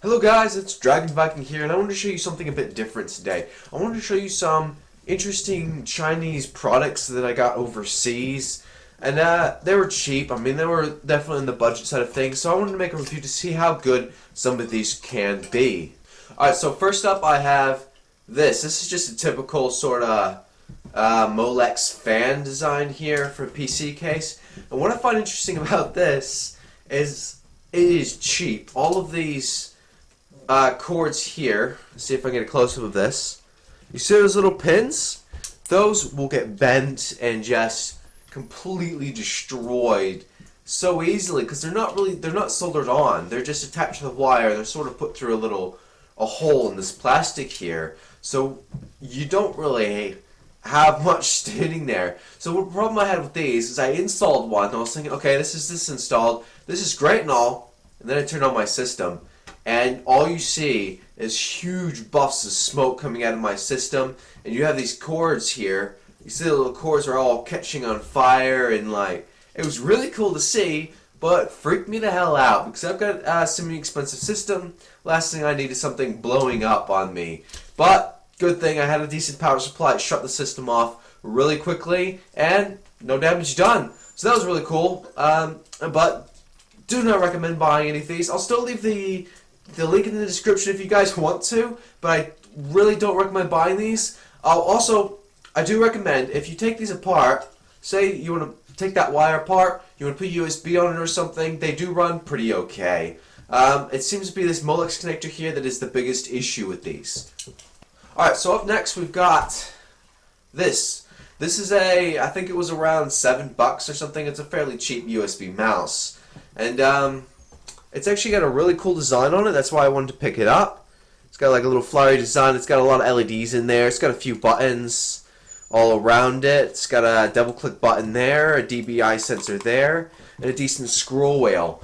Hello guys, it's Dragon Viking here, and I wanted to show you something a bit different today. I wanted to show you some interesting Chinese products that I got overseas, and they were cheap. I mean, they were definitely in the budget side of things, so I wanted to make a review to see how good some of these can be. Alright, so first up I have this. This is just a typical sort of Molex fan design here for a PC case, and what I find interesting about this is it is cheap. All of these cords here. Let's see if I can get a close-up of this. You see those little pins? Those will get bent and just completely destroyed so easily because they're not soldered on. They're just attached to the wire. They're sort of put through a hole in this plastic here. So you don't really have much sitting there. So the problem I had with these is I installed one and I was thinking, okay, this is installed. This is great and all. And then I turned on my system, and all you see is huge puffs of smoke coming out of my system, and you have these cords here. You see the little cords are all catching on fire, and like, it was really cool to see, but freaked me the hell out because I've got a semi-expensive system. Last thing I need is something blowing up on me. But good thing I had a decent power supply. It shut the system off really quickly, and no damage done. So that was really cool. But do not recommend buying any of these. I'll still leave the link in the description if you guys want to, but I really don't recommend buying these. I do recommend if you take these apart, say you want to take that wire apart, you want to put USB on it or something, they do run pretty okay. It seems to be this Molex connector here that is the biggest issue with these. Alright, so up next we've got this. This is I think it was around $7 or something. It's a fairly cheap USB mouse. And it's actually got a really cool design on it. That's why I wanted to pick it up. It's got like a little flowery design. It's got a lot of LEDs in there. It's got a few buttons all around it. It's got a double click button there, a DBI sensor there, and a decent scroll wheel.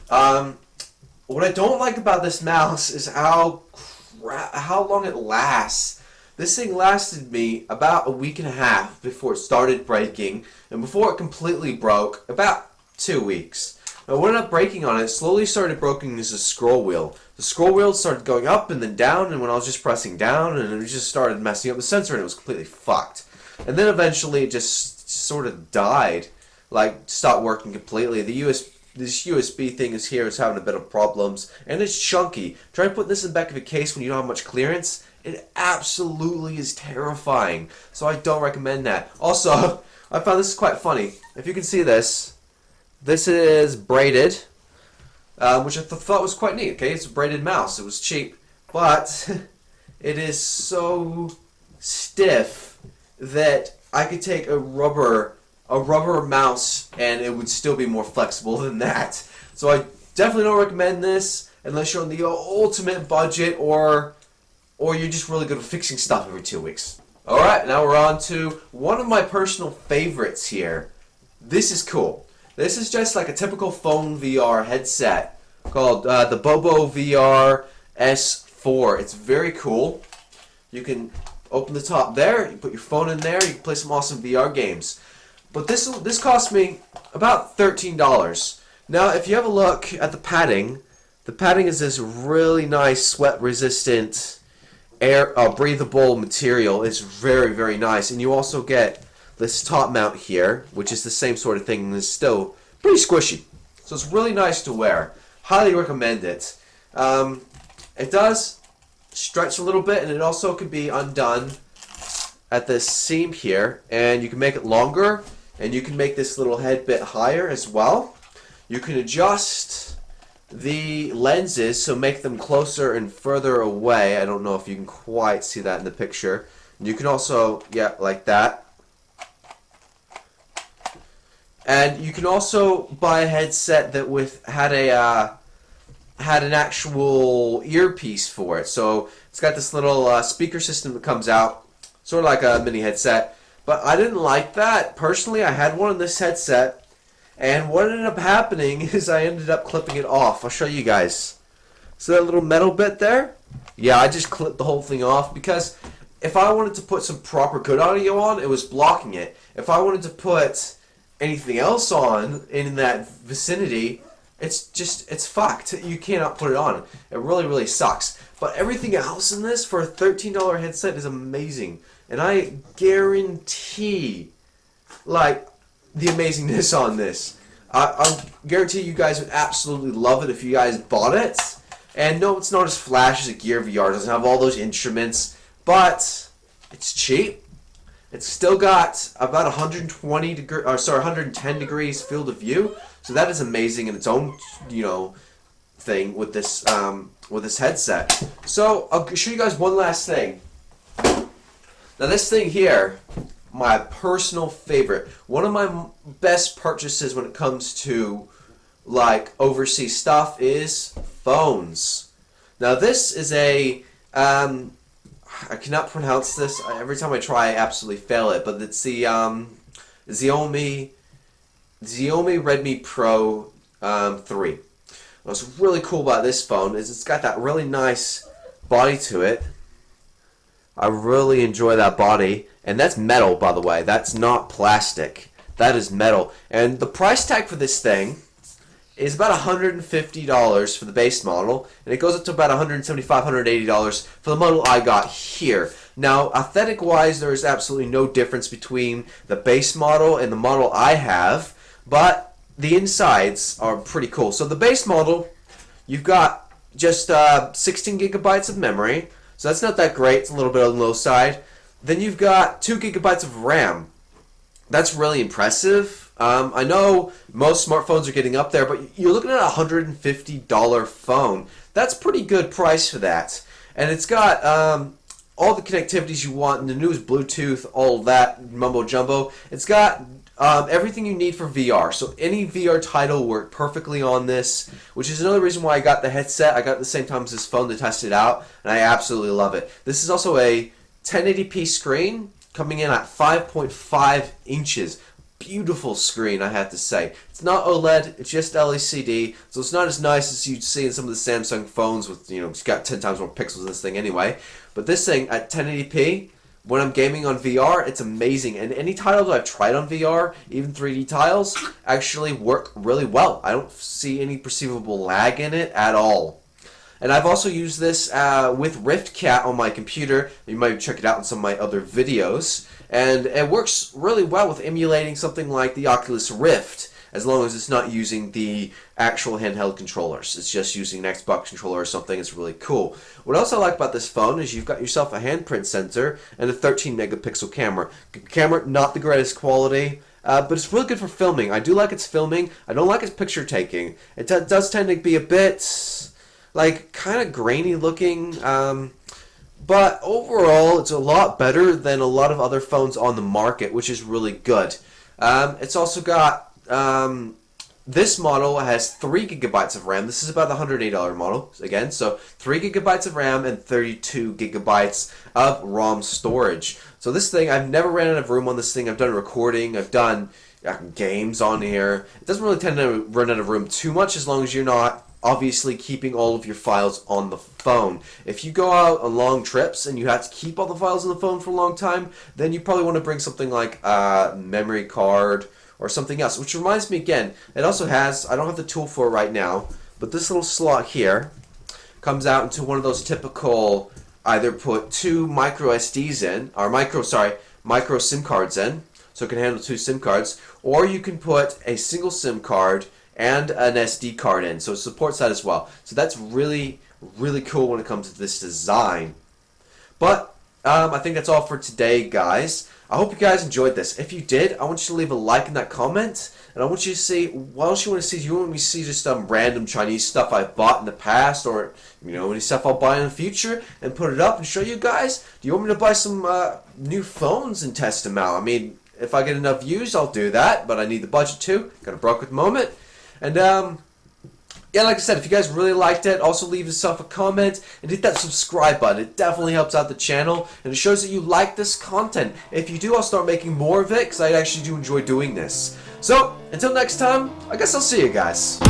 What I don't like about this mouse is how long it lasts. This thing lasted me about a week and a half before it started breaking, and before it completely broke, about 2 weeks. Now, what ended up breaking on it, slowly started breaking is the scroll wheel. The scroll wheel started going up and then down, and when I was just pressing down, and it just started messing up the sensor, and it was completely fucked. And then eventually it just sort of died, like stopped working completely. This USB thing is here is having a bit of problems, and it's chunky. Try putting this in the back of a case when you don't have much clearance. It absolutely is terrifying, so I don't recommend that. Also, I found this quite funny. If you can see this. This is braided, which I thought was quite neat. Okay, it's a braided mouse. It was cheap, but it is so stiff that I could take a rubber mouse and it would still be more flexible than that. So I definitely don't recommend this unless you're on the ultimate budget or you're just really good at fixing stuff every 2 weeks. All right, now we're on to one of my personal favorites here. This is cool. This is just like a typical phone VR headset called the Bobo VR S4. It's very cool. You can open the top there, you put your phone in there, you can play some awesome VR games. But this cost me about $13. Now, if you have a look at the padding is this really nice sweat-resistant, breathable material. It's very, very nice, and you also get this top mount here, which is the same sort of thing, and is still pretty squishy. So it's really nice to wear. Highly recommend it. It does stretch a little bit, and it also can be undone at the seam here, and you can make it longer, and you can make this little head bit higher as well. You can adjust the lenses, so make them closer and further away. I don't know if you can quite see that in the picture. And you can also, yeah, like that. And you can also buy a headset that had an actual earpiece for it. So it's got this little speaker system that comes out, sort of like a mini headset. But I didn't like that. Personally, I had one of this headset, and what ended up happening is I ended up clipping it off. I'll show you guys. So that little metal bit there? Yeah, I just clipped the whole thing off because if I wanted to put some proper good audio on, it was blocking it. If I wanted to put anything else on in that vicinity, it's fucked. You cannot put it on. It really, really sucks. But everything else in this for a $13 headset is amazing. And I guarantee, like, the amazingness on this. I guarantee you guys would absolutely love it if you guys bought it. And no, it's not as flashy as a Gear VR. It doesn't have all those instruments. But it's cheap. It's still got about 110 degrees field of view. So that is amazing in its own, thing with this headset. So I'll show you guys one last thing. Now this thing here, my personal favorite, one of my best purchases when it comes to like overseas stuff is phones. Now this is a I cannot pronounce this. Every time I try, I absolutely fail it. But it's the Xiaomi Redmi Pro 3. What's really cool about this phone is it's got that really nice body to it. I really enjoy that body. And that's metal, by the way. That's not plastic. That is metal. And the price tag for this thing is about $150 for the base model. And it goes up to about $175, $180 for the model I got here. Now, aesthetic-wise, there is absolutely no difference between the base model and the model I have. But the insides are pretty cool. So the base model, you've got just 16 gigabytes of memory. So that's not that great. It's a little bit on the low side. Then you've got 2 gigabytes of RAM. That's really impressive. I know most smartphones are getting up there, but you're looking at a $150 phone. That's pretty good price for that. And it's got all the connectivities you want, and the newest Bluetooth, all that mumbo jumbo. It's got everything you need for VR. So any VR title worked perfectly on this, which is another reason why I got the headset. I got it at the same time as this phone to test it out, and I absolutely love it. This is also a 1080p screen coming in at 5.5 inches. Beautiful screen, I have to say. It's not OLED, it's just LCD, so it's not as nice as you'd see in some of the Samsung phones with, it's got 10 times more pixels in this thing anyway. But this thing at 1080p, when I'm gaming on VR, it's amazing. And any titles I've tried on VR, even 3D tiles, actually work really well. I don't see any perceivable lag in it at all. And I've also used this with RiftCat on my computer. You might check it out in some of my other videos. And it works really well with emulating something like the Oculus Rift, as long as it's not using the actual handheld controllers. It's just using an Xbox controller or something. It's really cool. What else I like about this phone is you've got yourself a handprint sensor and a 13 megapixel camera. Camera, not the greatest quality, but it's really good for filming. I do like its filming. I don't like its picture taking. It does tend to be a bit, like, kind of grainy looking. But overall, it's a lot better than a lot of other phones on the market, which is really good. It's also got, this model has 3 gigabytes of RAM. This is about the $108 model, again. So 3 gigabytes of RAM and 32 gigabytes of ROM storage. So this thing, I've never ran out of room on this thing. I've done recording. I've done games on here. It doesn't really tend to run out of room too much as long as you're not obviously keeping all of your files on the phone. If you go out on long trips and you have to keep all the files on the phone for a long time, then you probably want to bring something like a memory card or something else. Which reminds me again, it also has, I don't have the tool for it right now, but this little slot here comes out into one of those typical, either put 2 micro SDs in, or micro SIM cards in, so it can handle 2 SIM cards, or you can put a single SIM card and an SD card in, so it supports that as well. So that's really, really cool when it comes to this design. But I think that's all for today, guys. I hope you guys enjoyed this. If you did, I want you to leave a like in that comment, and I want you to see what else you want to see. Do you want me to see just random Chinese stuff I've bought in the past, or any stuff I'll buy in the future, and put it up and show you guys? Do you want me to buy some new phones and test them out? I mean, if I get enough views, I'll do that, but I need the budget too. Got a broke at the moment. And, yeah, like I said, if you guys really liked it, also leave yourself a comment and hit that subscribe button. It definitely helps out the channel, and it shows that you like this content. If you do, I'll start making more of it, because I actually do enjoy doing this. So, until next time, I guess I'll see you guys.